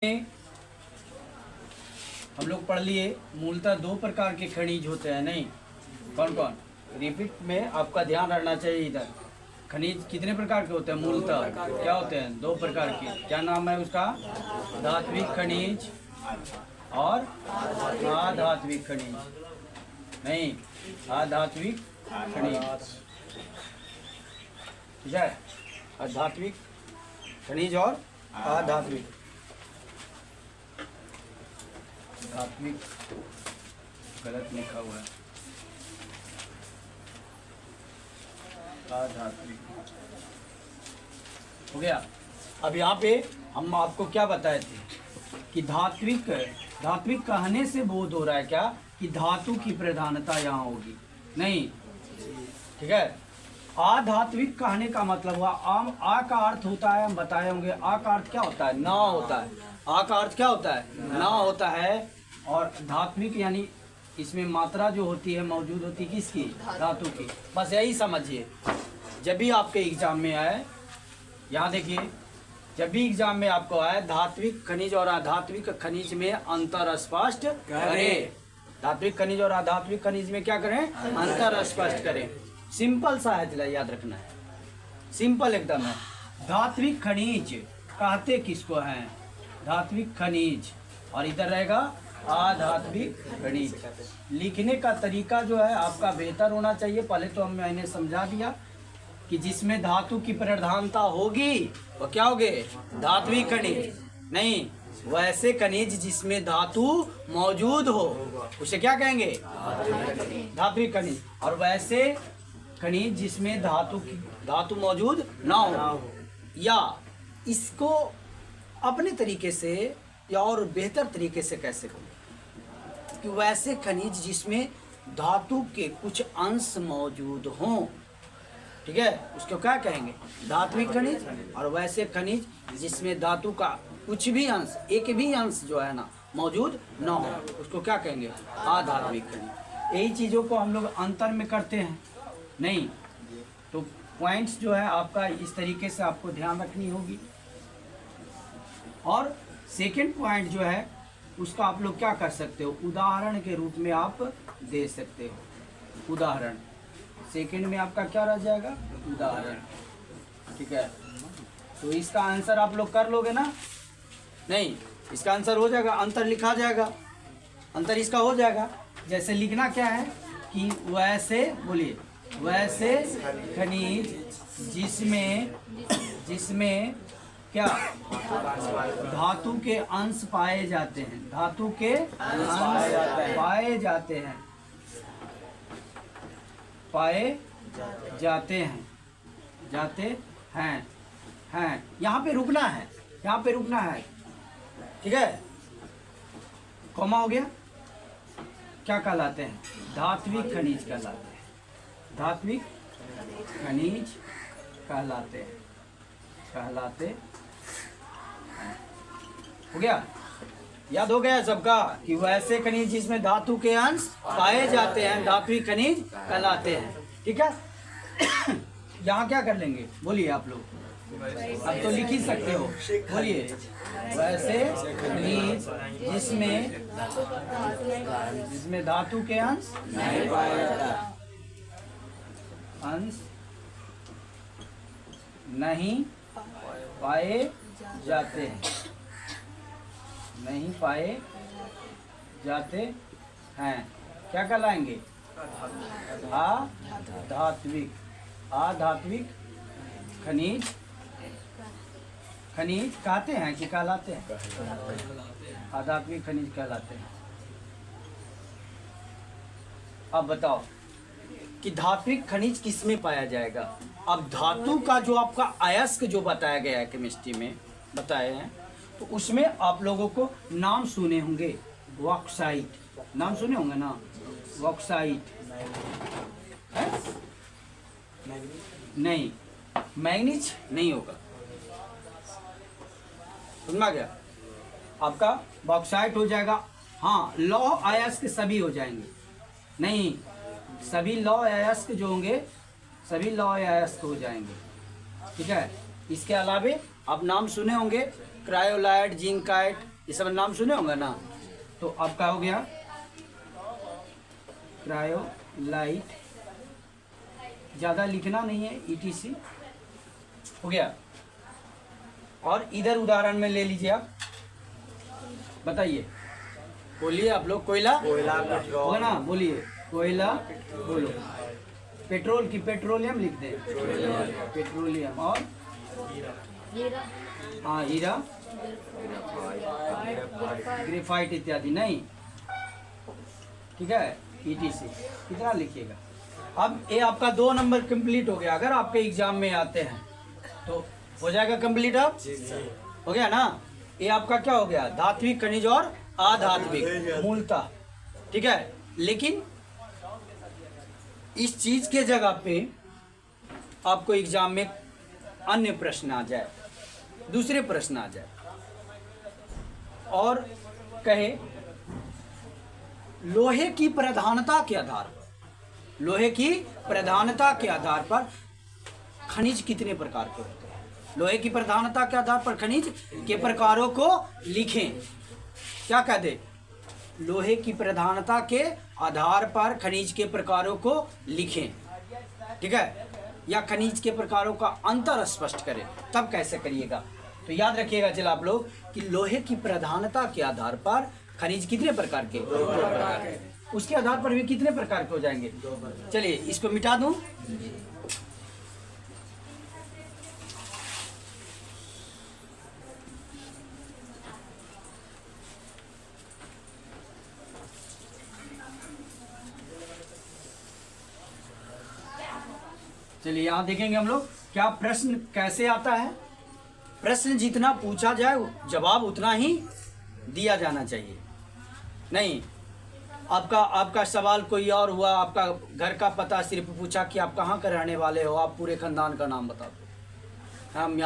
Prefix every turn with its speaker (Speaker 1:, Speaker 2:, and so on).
Speaker 1: हम लोग पढ़ लिए मूलतः दो प्रकार के खनिज होते हैं। नहीं, कौन कौन? रिपीट में आपका ध्यान रहना चाहिए। इधर खनिज कितने प्रकार के होते हैं? मूलतः क्या होते हैं? दो प्रकार के। क्या नाम है उसका? धात्विक खनिज और अधात्विक खनिज। नहीं, अधात्विक खनिज, ठीक है। अधात्विक खनिज और अधात्विक। धात्विक गलत लिखा हुआ है, अधात्विक हो गया। अब यहाँ पे हम आपको क्या बताए थे कि धात्विक कहने से बोध हो रहा है क्या कि धातु की प्रधानता यहाँ होगी? नहीं, ठीक है। अधात्विक कहने का मतलब हुआ आ का अर्थ होता है, हम बताए होंगे। आ का अर्थ क्या होता है? ना होता है। आ का अर्थ क्या होता है? ना होता है। और धात्विक यानी इसमें मात्रा जो होती है मौजूद होती है किसकी? धातु की। बस यही समझिए। जब भी आपके एग्जाम में आए, यहाँ देखिए, जब भी एग्जाम में आपको आए धात्विक खनिज और अधात्विक खनिज में अंतर स्पष्ट करें। धात्विक खनिज और अधात्विक खनिज में क्या करें? अंतर स्पष्ट करें। सिंपल सा है, याद रखना है, सिंपल एकदम है। धात्विक खनिज कहते किसको हैं? धात्विक खनिज। और इधर रहेगा अधात्विक खनिज। लिखने का तरीका जो है आपका बेहतर होना चाहिए। पहले तो मैंने समझा दिया कि जिसमें धातु की प्रधानता होगी वो क्या होगे? धात्विक खनिज। नहीं, वैसे खनिज जिसमें धातु मौजूद हो उसे क्या कहेंगे? धात्विक खनिज। और वैसे खनिज जिसमें धातु मौजूद ना हो, या इसको अपने तरीके से या और बेहतर तरीके से कैसे करें कि वैसे खनिज जिसमें धातु के कुछ अंश मौजूद हों, ठीक है, उसको क्या कहेंगे? धात्विक खनिज। और वैसे खनिज जिसमें धातु का कुछ भी अंश, एक भी अंश जो है ना मौजूद ना हो, उसको क्या कहेंगे? अधात्विक खनिज। यही चीज़ों को हम लोग अंतर में करते हैं। नहीं तो पॉइंट्स जो है आपका इस तरीके से आपको ध्यान रखनी होगी। और सेकंड पॉइंट जो है उसका आप लोग क्या कर सकते हो? उदाहरण के रूप में आप दे सकते हो। उदाहरण सेकंड में आपका क्या रह जाएगा? उदाहरण, ठीक है। तो इसका आंसर आप लोग कर लोगे ना? नहीं, इसका आंसर हो जाएगा, अंतर लिखा जाएगा, अंतर इसका हो जाएगा। जैसे लिखना क्या है कि वैसे, बोलिए, वैसे खनिज जिसमें क्या धातु के अंश पाए जाते हैं। धातु के अंश पाए जाते हैं, पाए जाते हैं। यहाँ पे रुकना है, यहाँ पे रुकना है, ठीक है। कॉमा हो गया। क्या कहलाते हैं? धात्विक खनिज कहलाते हैं। धात्विक खनिज कहलाते हैं। हो गया? याद हो गया सबका कि वैसे खनिज जिसमें धातु के अंश पाए जाते हैं धात्विक खनिज कहलाते हैं, ठीक है। यहाँ क्या कर लेंगे? बोलिए आप लोग, अब तो लिख ही सकते हो। बोलिए, वैसे खनिज जिसमें धातु के अंश नहीं पाए जाते हैं, नहीं पाए जाते हैं, क्या कहलाएंगे? अधात्विक खनिज कहते हैं कि कहलाते हैं? अधात्विक खनिज कहलाते हैं। अब बताओ कि धात्विक खनिज किसमें पाया जाएगा? अब धातु का जो आपका अयस्क जो बताया गया है केमिस्ट्री में बताए हैं, तो उसमें आप लोगों को नाम सुने होंगे। बॉक्साइट, नाम सुने होंगे ना? बॉक्साइट है? नहीं, मैग्नीज नहीं होगा। समझ गया? आपका बॉक्साइट हो जाएगा। हाँ, लौह अयस्क सभी हो जाएंगे। नहीं, सभी लौह अयस्क जो होंगे सभी लौह अयस्क हो जाएंगे, ठीक है। इसके अलावे आप नाम सुने होंगे क्रायोलाइट, जिंकाइट, ये सब नाम सुने होंगे ना। तो आपका हो गया क्रायोलाइट, ज़्यादा लिखना नहीं है, ETC हो गया। और इधर उदाहरण में ले लीजिए आप, बताइए, बोलिए आप लोग। कोयला होगा ना, बोलिए कोयला, बोलो। पेट्रोल की पेट्रोलियम लिख दें, पेट्रोलियम। और हाँ, हीरा, ग्रेफाइट इत्यादि नहीं, ठीक है, ETC कितना लिखिएगा। अब ये आपका 2 नंबर कंप्लीट हो गया। अगर आपके एग्जाम में आते हैं तो हो जाएगा कंप्लीट। अब हो गया ना। ये आपका क्या हो गया, धात्विक, खनिज और अधात्विक मूलतः, ठीक है। लेकिन इस चीज के जगह पे आपको एग्जाम में अन्य प्रश्न आ जाए, दूसरे प्रश्न आ जाए और कहे लोहे की प्रधानता के आधार पर, लोहे की प्रधानता के आधार पर खनिज कितने प्रकार के होते हैं। लोहे की प्रधानता के आधार पर खनिज के प्रकारों को लिखें। क्या कह दे, लोहे की प्रधानता के आधार पर खनिज के प्रकारों को लिखें, ठीक है, या खनिज के प्रकारों का अंतर स्पष्ट करें। तब कैसे करिएगा, तो याद रखिएगा चलो आप लोग कि लोहे की प्रधानता के आधार पर खनिज कितने प्रकार के, 2 प्रकार के। उसके आधार पर भी कितने प्रकार के हो जाएंगे। चलिए इसको मिटा दूं। चलिए यहाँ देखेंगे हम लोग क्या प्रश्न कैसे आता है। प्रश्न जितना पूछा जाए जवाब उतना ही दिया जाना चाहिए। नहीं आपका सवाल कोई और हुआ, आपका घर का पता सिर्फ पूछा कि आप कहाँ के रहने वाले हो, आप पूरे खानदान का नाम बता दो। हम यहाँ